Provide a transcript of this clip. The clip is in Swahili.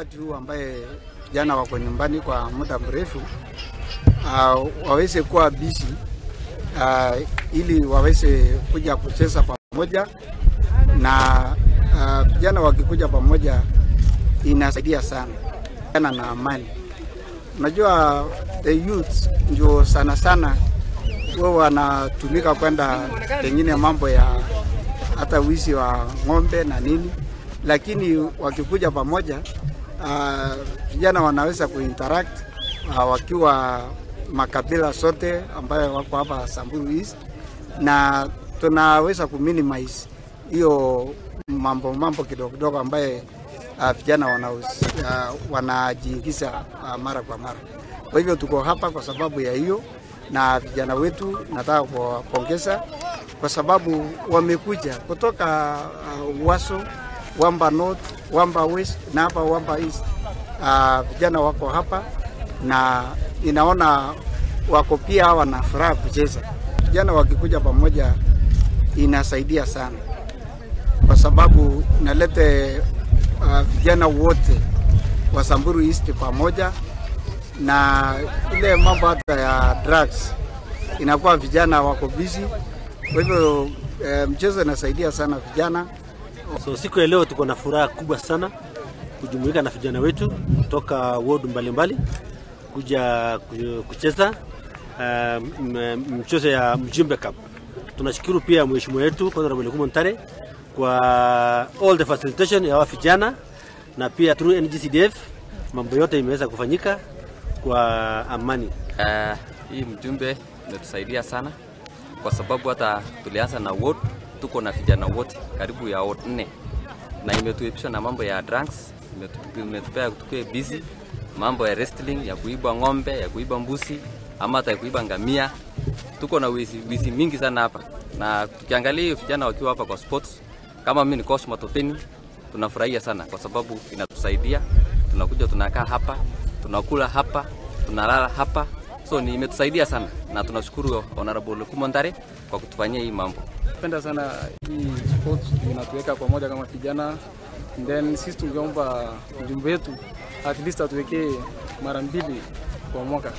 wakati huu ambaye vijana wako nyumbani kwa muda mrefu, waweze kuwa busy ili waweze kuja kucheza pamoja, na vijana wakikuja pamoja inasaidia sana na amani. Unajua the youth ndio sana wao wanatumika kwenda pengine mambo ya hata wizi wa ng'ombe na nini, lakini wakikuja pamoja vijana wanaweza kuinteract wakiwa makabila sote ambayo wako hapa Samburu East, na tunaweza kuminimize hiyo mambo kidogo ambaye vijana wanajiingiza mara kwa mara. Kwa hivyo tuko hapa kwa sababu ya hiyo, na vijana wetu nataka kuwapongeza kwa sababu wamekuja kutoka Waso, Wamba North, Wamba West na hapa Wamba East. Vijana wako hapa na inaona wako pia wana furaha kucheza. Vijana wakikuja pamoja inasaidia sana kwa sababu inalete vijana wote wa Samburu East pamoja, na ile mambo hata ya drugs inakuwa vijana wako busy. Kwa hivyo mchezo inasaidia sana vijana. So siku ya leo tuko na furaha kubwa sana kujumuika na vijana wetu kutoka ward mbalimbali kuja kucheza mchezo ya Mjumbe Cup. Tunashukuru pia mheshimiwa wetu Honorable Lekumo Ntare kwa all the facilitation ya vijana, na pia through NGCDF mambo yote imeweza kufanyika kwa amani. Hii Mjumbe imetusaidia sana kwa sababu hata tulianza na ward, tuko na vijana wote karibu ya ward 4, na imetuepusha na mambo ya drugs, imetupea tukue busy mambo ya wrestling, ya kuiba ng'ombe, ya kuiba mbuzi, ama hata ya kuiba ngamia. Tuko na wizi mingi sana hapa, na tukiangalia vijana wakiwa hapa kwa sports, kama mimi ni coach Matopeni, tunafurahia sana kwa sababu inatusaidia. Tunakuja tunakaa hapa, tunakula hapa, tunalala hapa. So ni imetusaidia sana, na tunashukuru Honorable Lekumo Ntare kwa kutufanyia hii mambo. Napenda sana hii sports inatuweka pamoja kama vijana. Then sisi tungeomba mjumbe wetu at least atuwekee mara 2 kwa mwaka.